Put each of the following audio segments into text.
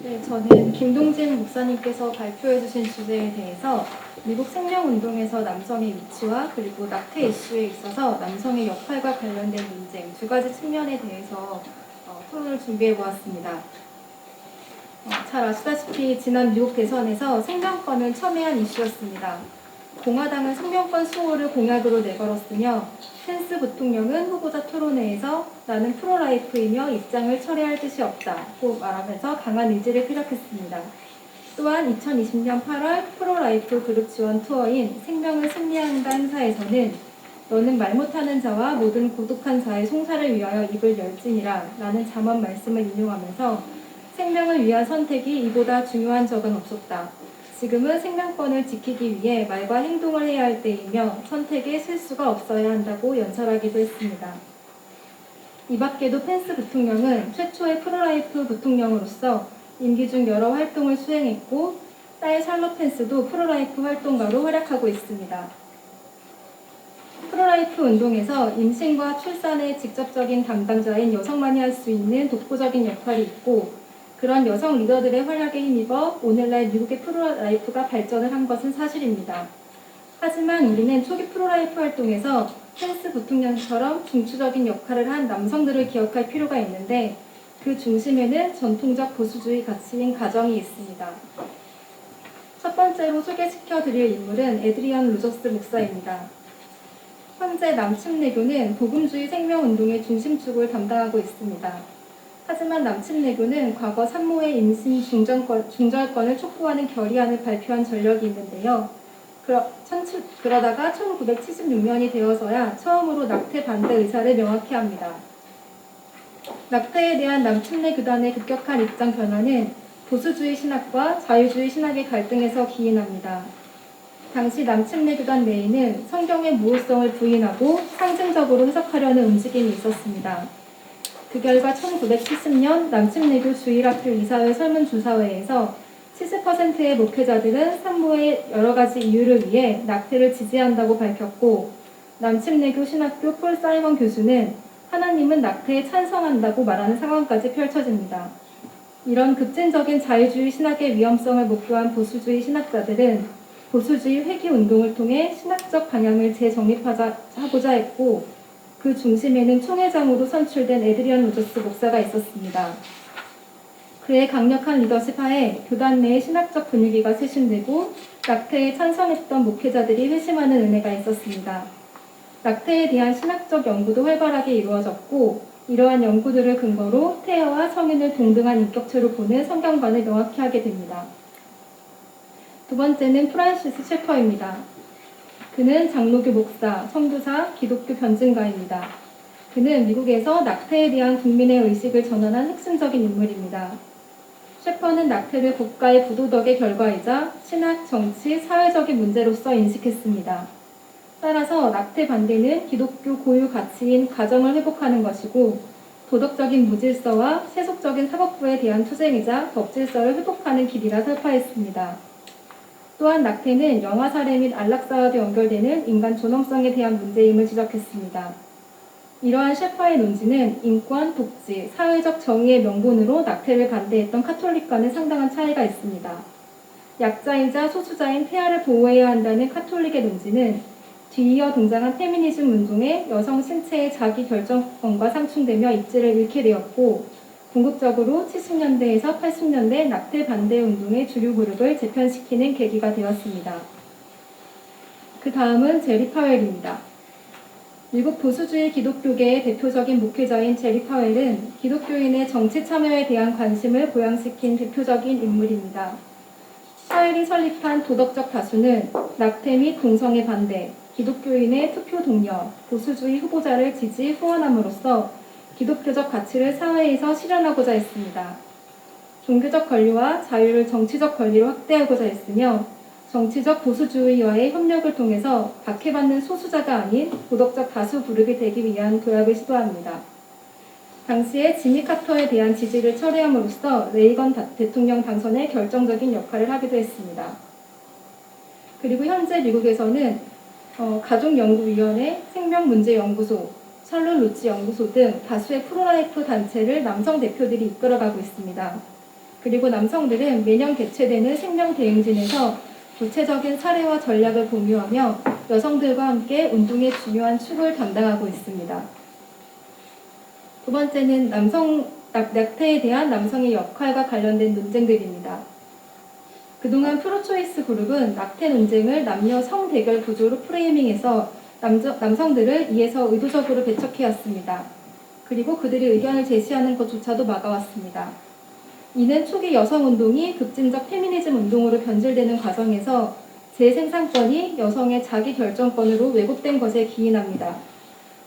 네, 저는 김동진 목사님께서 발표해 주신 주제에 대해서 미국 생명운동에서 남성의 위치와 그리고 낙태 이슈에 있어서 남성의 역할과 관련된 논쟁 두 가지 측면에 대해서 토론을 준비해 보았습니다. 잘 아시다시피 지난 미국 대선에서 생명권을 첨예한 이슈였습니다. 공화당은 생명권 수호를 공약으로 내걸었으며 펜스 부통령은 후보자 토론회에서 나는 프로라이프이며 입장을 철회할 뜻이 없다고 말하면서 강한 의지를 피력했습니다. 또한 2020년 8월 프로라이프 그룹 지원 투어인 생명을 승리한다 행사에서는 너는 말 못하는 자와 모든 고독한 자의 송사를 위하여 입을 열지니라 라는 잠언 말씀을 인용하면서 생명을 위한 선택이 이보다 중요한 적은 없었다. 지금은 생명권을 지키기 위해 말과 행동을 해야 할 때이며 선택에 실수가 없어야 한다고 연설하기도 했습니다. 이 밖에도 펜스 부통령은 최초의 프로라이프 부통령으로서 임기 중 여러 활동을 수행했고 딸 샬럿 펜스도 프로라이프 활동가로 활약하고 있습니다. 프로라이프 운동에서 임신과 출산의 직접적인 담당자인 여성만이 할 수 있는 독보적인 역할이 있고 그런 여성 리더들의 활약에 힘입어 오늘날 미국의 프로라이프가 발전을 한 것은 사실입니다. 하지만 우리는 초기 프로라이프 활동에서 펜스 부통령처럼 중추적인 역할을 한 남성들을 기억할 필요가 있는데 그 중심에는 전통적 보수주의 가치인 가정이 있습니다. 첫 번째로 소개시켜드릴 인물은 에드리언 로저스 목사입니다. 현재 남침내교는 복음주의 생명운동의 중심축을 담당하고 있습니다. 하지만 남침내교는 과거 산모의 임신 중절권을 촉구하는 결의안을 발표한 전력이 있는데요. 그러다가 1976년이 되어서야 처음으로 낙태 반대 의사를 명확히 합니다. 낙태에 대한 남침내 교단의 급격한 입장 변화는 보수주의 신학과 자유주의 신학의 갈등에서 기인합니다. 당시 남침내 교단 내에는 성경의 모호성을 부인하고 상징적으로 해석하려는 움직임이 있었습니다. 그 결과 1970년 남침내교 주일학교 이사회 설문조사회에서 70%의 목회자들은 산모의 여러 가지 이유를 위해 낙태를 지지한다고 밝혔고 남침내교 신학교 폴 사이먼 교수는 하나님은 낙태에 찬성한다고 말하는 상황까지 펼쳐집니다. 이런 급진적인 자유주의 신학의 위험성을 목도한 보수주의 신학자들은 보수주의 회귀운동을 통해 신학적 방향을 재정립하고자 했고 그 중심에는 총회장으로 선출된 에드리언 로저스 목사가 있었습니다. 그의 강력한 리더십 하에 교단 내의 신학적 분위기가 쇄신되고 낙태에 찬성했던 목회자들이 회심하는 은혜가 있었습니다. 낙태에 대한 신학적 연구도 활발하게 이루어졌고 이러한 연구들을 근거로 태아와 성인을 동등한 인격체로 보는 성경관을 명확히 하게 됩니다. 두 번째는 프란시스 셰퍼입니다. 그는 장로교 목사, 선교사, 기독교 변증가입니다. 그는 미국에서 낙태에 대한 국민의 의식을 전환한 핵심적인 인물입니다. 셰퍼는 낙태를 국가의 부도덕의 결과이자 신학, 정치, 사회적인 문제로서 인식했습니다. 따라서 낙태 반대는 기독교 고유 가치인 가정을 회복하는 것이고 도덕적인 무질서와 세속적인 사법부에 대한 투쟁이자 법질서를 회복하는 길이라 설파했습니다. 또한 낙태는 영아 살해 및 안락사와도 연결되는 인간 존엄성에 대한 문제임을 지적했습니다. 이러한 셰퍼의 논지는 인권, 복지, 사회적 정의의 명분으로 낙태를 반대했던 카톨릭과는 상당한 차이가 있습니다. 약자이자 소수자인 태아를 보호해야 한다는 카톨릭의 논지는 뒤이어 등장한 페미니즘 운동에 여성 신체의 자기 결정권과 상충되며 입지를 잃게 되었고 궁극적으로 70년대에서 80년대 낙태 반대 운동의 주류 그룹을 재편시키는 계기가 되었습니다. 그 다음은 제리 파웰입니다. 미국 보수주의 기독교계의 대표적인 목회자인 제리 파웰은 기독교인의 정치 참여에 대한 관심을 보양시킨 대표적인 인물입니다. 파웰이 설립한 도덕적 다수는 낙태 및 동성애 반대, 기독교인의 투표 동료, 보수주의 후보자를 지지 후원함으로써 기독교적 가치를 사회에서 실현하고자 했습니다. 종교적 권리와 자유를 정치적 권리로 확대하고자 했으며 정치적 보수주의와의 협력을 통해서 박해받는 소수자가 아닌 도덕적 다수 그룹이 되기 위한 도약을 시도합니다. 당시에 지미 카터에 대한 지지를 철회함으로써 레이건 대통령 당선에 결정적인 역할을 하기도 했습니다. 그리고 현재 미국에서는 가족연구위원회, 생명문제연구소, 샬롯 로치 연구소 등 다수의 프로라이프 단체를 남성 대표들이 이끌어가고 있습니다. 그리고 남성들은 매년 개최되는 생명대행진에서 구체적인 사례와 전략을 공유하며 여성들과 함께 운동의 중요한 축을 담당하고 있습니다. 두 번째는 낙태에 대한 남성의 역할과 관련된 논쟁들입니다. 그동안 프로초이스 그룹은 낙태 논쟁을 남녀 성대결 구조로 프레이밍해서 남성들을 이에서 의도적으로 배척해왔습니다. 그리고 그들의 의견을 제시하는 것조차도 막아왔습니다. 이는 초기 여성운동이 급진적 페미니즘 운동으로 변질되는 과정에서 재생산권이 여성의 자기결정권으로 왜곡된 것에 기인합니다.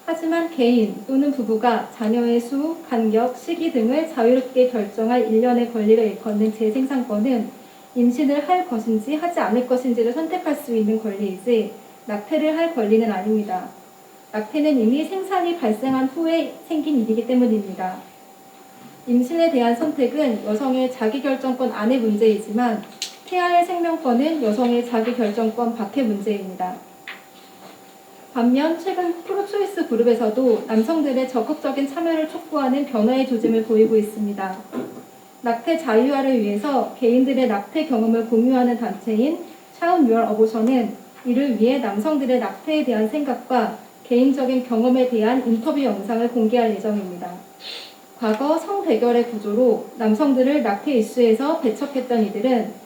하지만 개인 또는 부부가 자녀의 수, 간격, 시기 등을 자유롭게 결정할 일련의 권리를 일컫는 재생산권은 임신을 할 것인지 하지 않을 것인지를 선택할 수 있는 권리이지 낙태를 할 권리는 아닙니다. 낙태는 이미 생산이 발생한 후에 생긴 일이기 때문입니다. 임신에 대한 선택은 여성의 자기결정권 안의 문제이지만 태아의 생명권은 여성의 자기결정권 밖의 문제입니다. 반면 최근 프로초이스 그룹에서도 남성들의 적극적인 참여를 촉구하는 변화의 조짐을 보이고 있습니다. 낙태 자유화를 위해서 개인들의 낙태 경험을 공유하는 단체인 Child Your Abortion은 이를 위해 남성들의 낙태에 대한 생각과 개인적인 경험에 대한 인터뷰 영상을 공개할 예정입니다. 과거 성대결의 구조로 남성들을 낙태 이슈에서 배척했던 이들은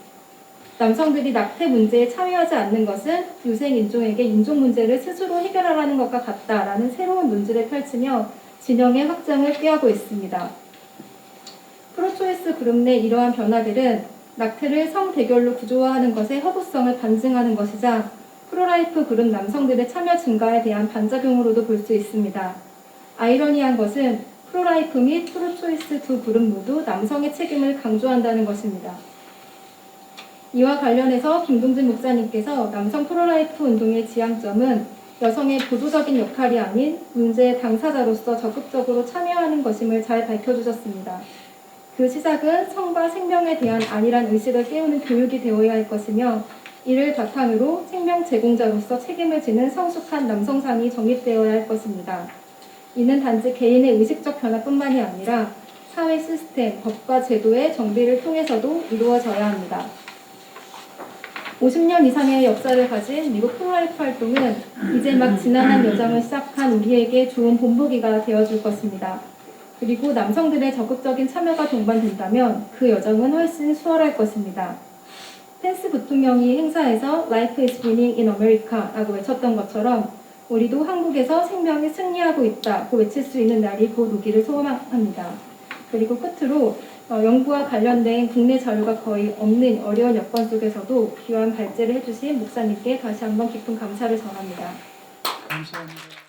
남성들이 낙태 문제에 참여하지 않는 것은 유생인종에게 인종 문제를 스스로 해결하라는 것과 같다라는 새로운 논지를 펼치며 진영의 확장을 꾀하고 있습니다. 프로초이스 그룹 내 이러한 변화들은 낙태를 성대결로 구조화하는 것의 허구성을 반증하는 것이자 프로라이프 그룹 남성들의 참여 증가에 대한 반작용으로도 볼 수 있습니다. 아이러니한 것은 프로라이프 및 프로초이스 두 그룹 모두 남성의 책임을 강조한다는 것입니다. 이와 관련해서 김동진 목사님께서 남성 프로라이프 운동의 지향점은 여성의 보조적인 역할이 아닌 문제의 당사자로서 적극적으로 참여하는 것임을 잘 밝혀주셨습니다. 그 시작은 성과 생명에 대한 안일한 의식을 깨우는 교육이 되어야 할 것이며 이를 바탕으로 생명 제공자로서 책임을 지는 성숙한 남성상이 정립되어야 할 것입니다. 이는 단지 개인의 의식적 변화뿐만이 아니라 사회 시스템, 법과 제도의 정비를 통해서도 이루어져야 합니다. 50년 이상의 역사를 가진 미국 프로라이프 활동은 이제 막 지난한 여정을 시작한 우리에게 좋은 본보기가 되어줄 것입니다. 그리고 남성들의 적극적인 참여가 동반된다면 그 여정은 훨씬 수월할 것입니다. 펜스 부통령이 행사에서 Life is winning in America 라고 외쳤던 것처럼 우리도 한국에서 생명이 승리하고 있다고 외칠 수 있는 날이 곧 오기를 소망합니다. 그리고 끝으로 연구와 관련된 국내 자료가 거의 없는 어려운 여건 속에서도 귀한 발제를 해주신 목사님께 다시 한번 깊은 감사를 전합니다. 감사합니다.